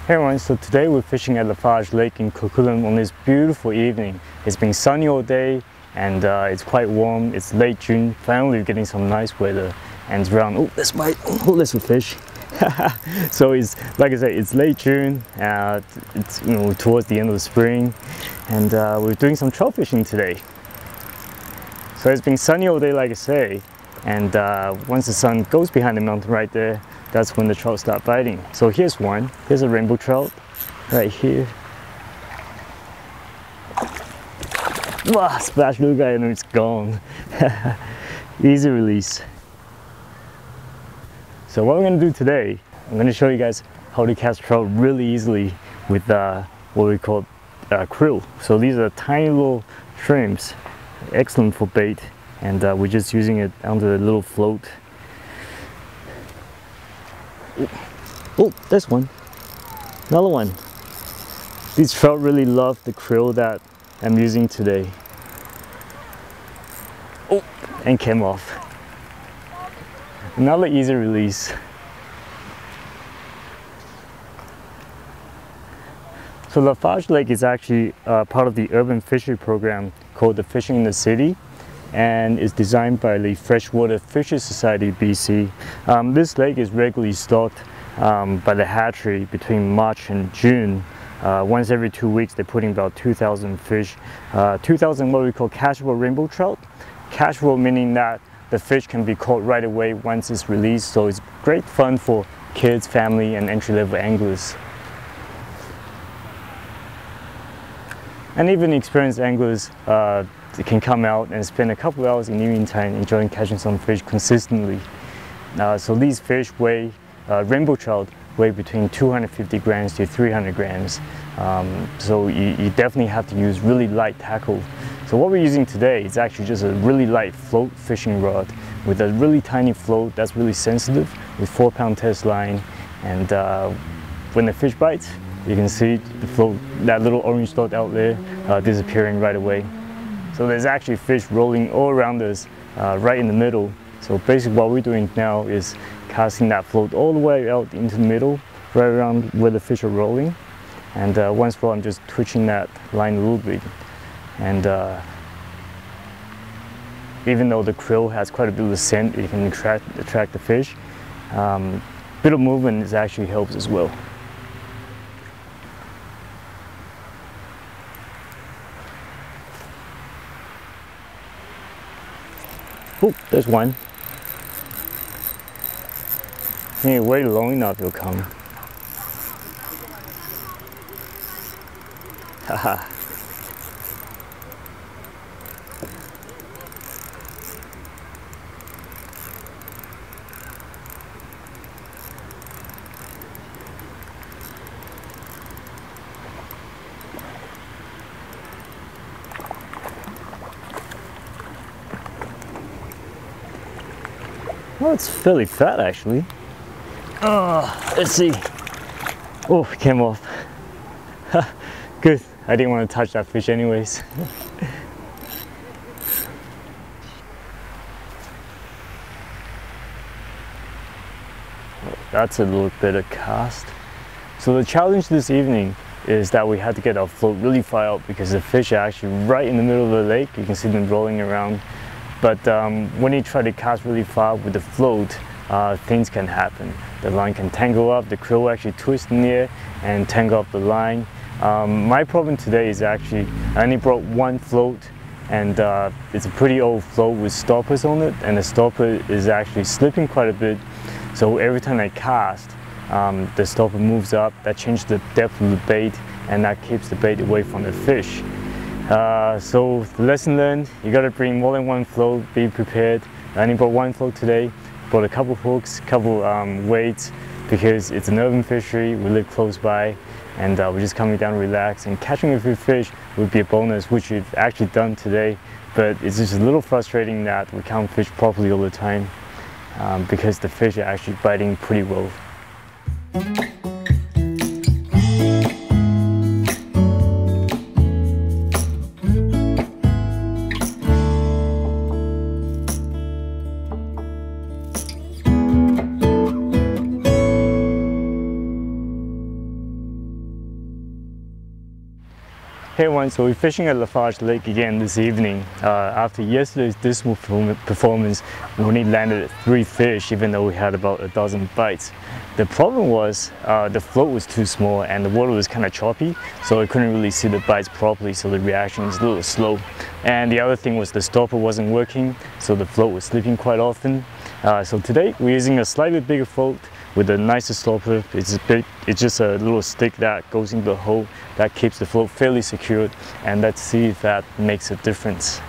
Hey everyone, so today we're fishing at Lafarge Lake in Coquitlam on this beautiful evening. It's been sunny all day and it's quite warm. It's late June, finally we're getting some nice weather and it's around, oh that's my little fish. So it's, like I said, it's late June, it's towards the end of the spring and we're doing some trout fishing today. So it's been sunny all day like I say, and once the sun goes behind the mountain right there, that's when the trout start biting. So here's one. Here's a rainbow trout right here. Wow, splash little guy and it's gone. Easy release. So what we're going to do today, I'm going to show you guys how to catch trout really easily with what we call krill. So these are tiny little shrimps, excellent for bait, and we're just using it under the little float. Oh, there's one. Another one. These trout really love the krill that I'm using today. Oh, and came off. Another easy release. So Lafarge Lake is actually part of the urban fishery program called the Fishing in the City, and is designed by the Freshwater Fishery Society BC. This lake is regularly stocked by the hatchery between March and June. Once every 2 weeks they're putting about 2,000 fish, 2,000 what we call cashable rainbow trout. Cashable meaning that the fish can be caught right away once it's released, so it's great fun for kids, family and entry-level anglers. And even experienced anglers can come out and spend a couple hours in evening time enjoying catching some fish consistently. So these fish weigh, rainbow trout weigh between 250 grams to 300 grams. So you definitely have to use really light tackle. So what we're using today is actually just a really light float fishing rod with a really tiny float that's really sensitive with 4-pound test line. And when the fish bites, you can see the float, that little orange dot out there, disappearing right away. So there's actually fish rolling all around us, right in the middle. So basically what we're doing now is casting that float all the way out into the middle, right around where the fish are rolling. And once more I'm just twitching that line a little bit. And even though the krill has quite a bit of scent, it can attract the fish. Bit of movement actually helps as well. Oh, there's one. You wait long enough, he'll come. Haha. Oh, it's fairly fat actually. Let's see. Oh, it came off. Good. I didn't want to touch that fish anyways. That's a little bit of cast. So the challenge this evening is that we had to get our float really far out because the fish are actually right in the middle of the lake. You can see them rolling around. But when you try to cast really far with the float, things can happen. The line can tangle up, the krill will actually twist in the air and tangle up the line. My problem today is actually I only brought one float, and it's a pretty old float with stoppers on it, and the stopper is actually slipping quite a bit. So every time I cast, the stopper moves up, that changes the depth of the bait, and that keeps the bait away from the fish. So the lesson learned, you gotta bring more than one float, be prepared. I only brought one float today, brought a couple hooks, couple weights, because it's an urban fishery, we live close by, and we're just coming down to relax, and catching a few fish would be a bonus, which we've actually done today, but it's just a little frustrating that we can't fish properly all the time, because the fish are actually biting pretty well. Hey everyone, so we're fishing at Lafarge Lake again this evening. After yesterday's dismal performance, we only landed 3 fish even though we had about a dozen bites. The problem was the float was too small and the water was kind of choppy, so I couldn't really see the bites properly, so the reaction was a little slow. And the other thing was the stopper wasn't working, so the float was slipping quite often. So today we're using a slightly bigger float with a nicer stopper. It's just a little stick that goes into the hole that keeps the float fairly secured, and let's see if that makes a difference.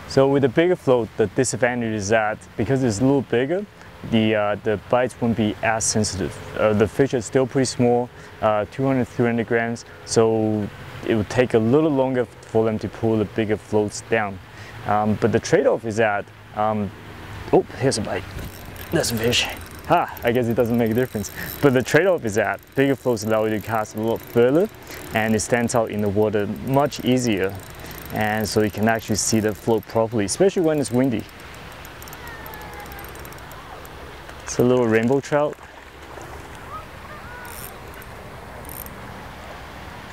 So with a bigger float, the disadvantage is that because it's a little bigger, the bites won't be as sensitive. The fish are still pretty small, 200-300 grams, so it would take a little longer for them to pull the bigger floats down. But the trade-off is that, oh, here's a bite. There's a fish. I guess it doesn't make a difference. But the trade-off is that bigger floats allow you to cast a lot further and it stands out in the water much easier. And so you can actually see the float properly, especially when it's windy. It's a little rainbow trout.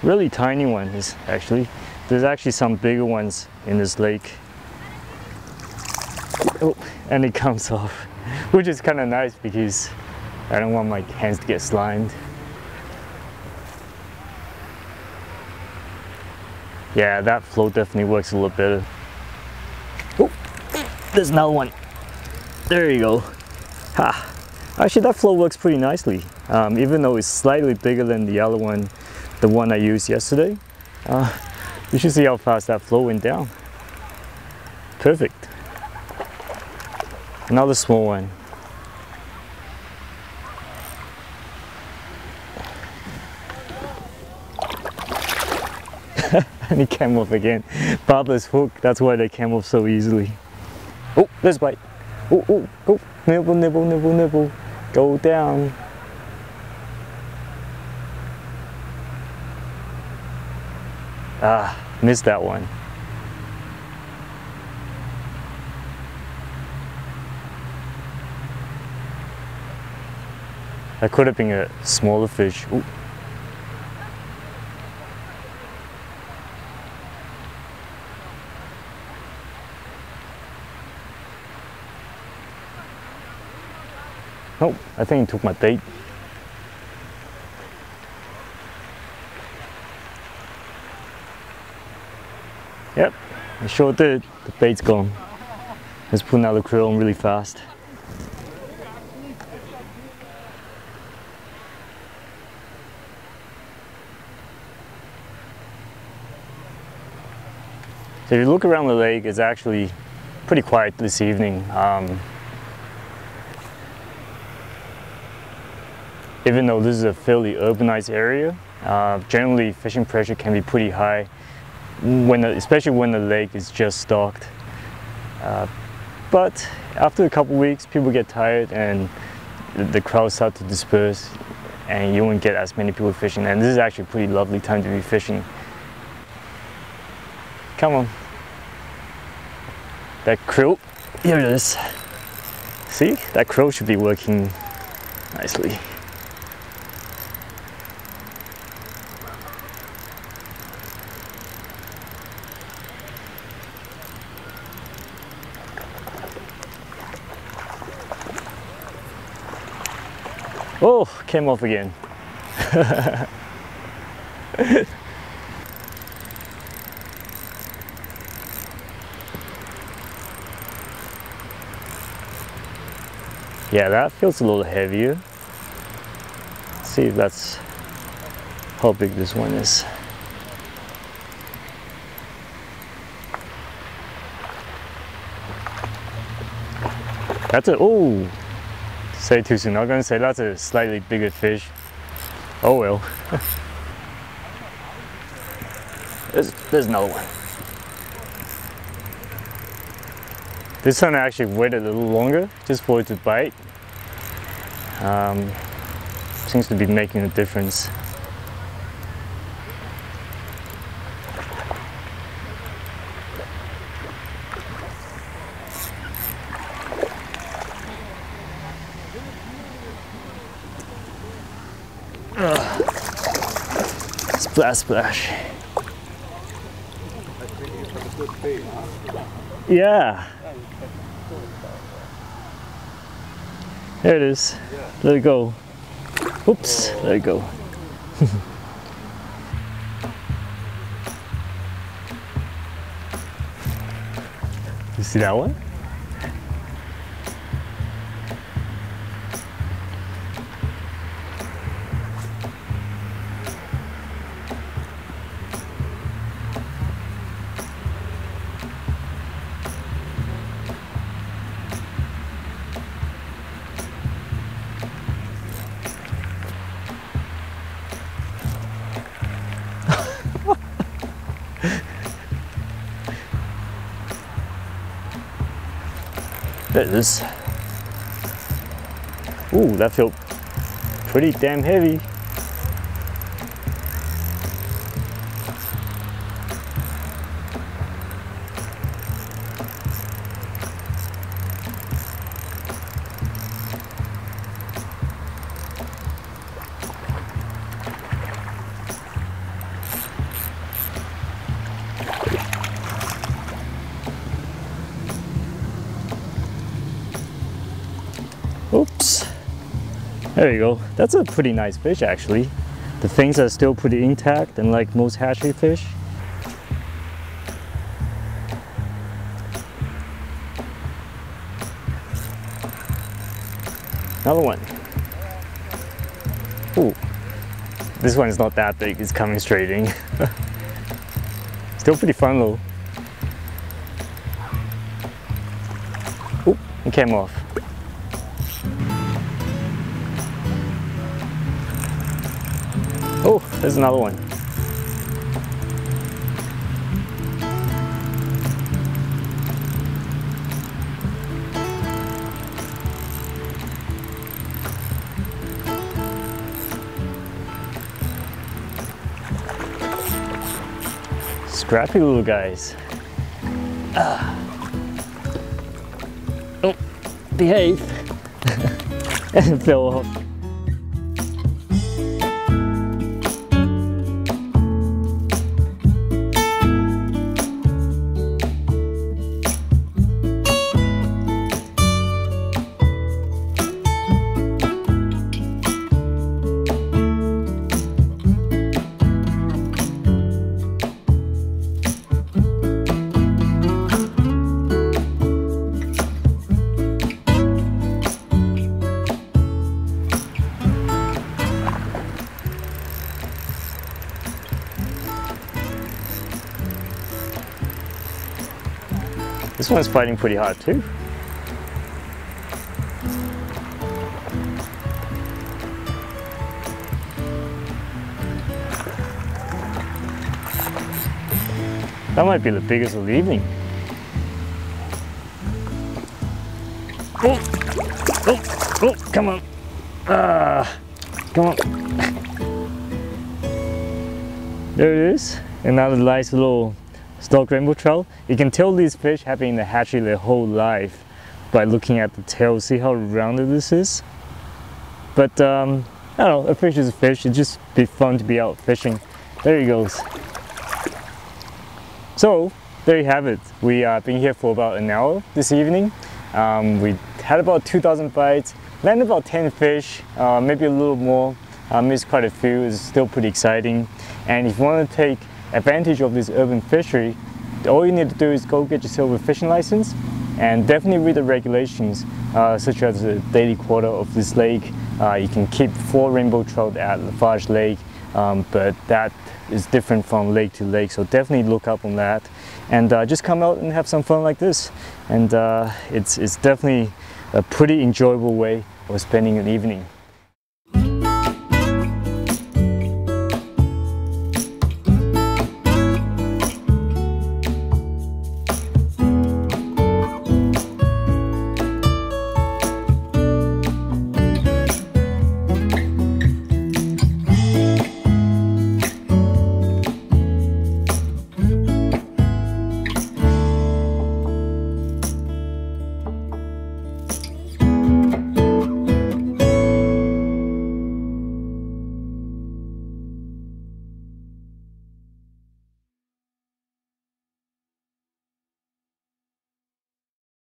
Really tiny ones, actually. There's actually some bigger ones in this lake. Oh, and it comes off. Which is kind of nice because I don't want my hands to get slimed. Yeah, that float definitely works a little better. Oh, there's another one. There you go. Actually, that float works pretty nicely. Even though it's slightly bigger than the other one, the one I used yesterday. You should see how fast that float went down. Perfect. Another small one. And he came off again. Barbless hook, that's why they came off so easily. Oh, there's a bite. Oh, nibble, nibble, nibble, nibble. Go down. Missed that one. That could have been a smaller fish. Ooh. Oh, I think he took my bait. Yep, I sure did. The bait's gone. Let's put another krill on really fast. So if you look around the lake, it's actually pretty quiet this evening. Even though this is a fairly urbanized area, generally fishing pressure can be pretty high, especially when the lake is just stocked. But after a couple weeks, people get tired and the crowds start to disperse and you won't get as many people fishing. And this is actually a pretty lovely time to be fishing. Come on. That krill, here it is. See, that krill should be working nicely. Oh, came off again. Yeah, that feels a little heavier. Let's see if that's how big this one is. That's a, oh, say too soon. I'm gonna say that's a slightly bigger fish. Oh well. There's another one. This one I actually waited a little longer just for it to bite. Seems to be making a difference. Splash, splash. Good bait, huh? Yeah. There it is. Yeah. Let it go. Oops, let it go. You see that one? There it is. Ooh, that felt pretty damn heavy. Oops. There you go. That's a pretty nice fish actually. The fins are still pretty intact and like most hatchery fish. Another one. Ooh. This one is not that big, it's coming straight in. Still pretty fun though. Ooh, it came off. Oh, there's another one. Scrappy little guys. Oh, behave. And it fell off. This one's fighting pretty hard too. That might be the biggest of the evening. Oh, oh, oh, come on. Come on. There it is. Another nice little stock rainbow trout. You can tell these fish have been in the hatchery their whole life by looking at the tail. See how rounded this is? But I don't know, a fish is a fish. It'd just be fun to be out fishing. There he goes. So there you have it. We been here for about an hour this evening. We had about 2,000 bites, landed about 10 fish, maybe a little more. Missed quite a few. It's still pretty exciting. And if you want to take advantage of this urban fishery, all you need to do is go get yourself a fishing license and definitely read the regulations, such as the daily quota of this lake. You can keep 4 rainbow trout at Lafarge Lake, but that is different from lake to lake, so definitely look up on that and just come out and have some fun like this. And it's definitely a pretty enjoyable way of spending an evening.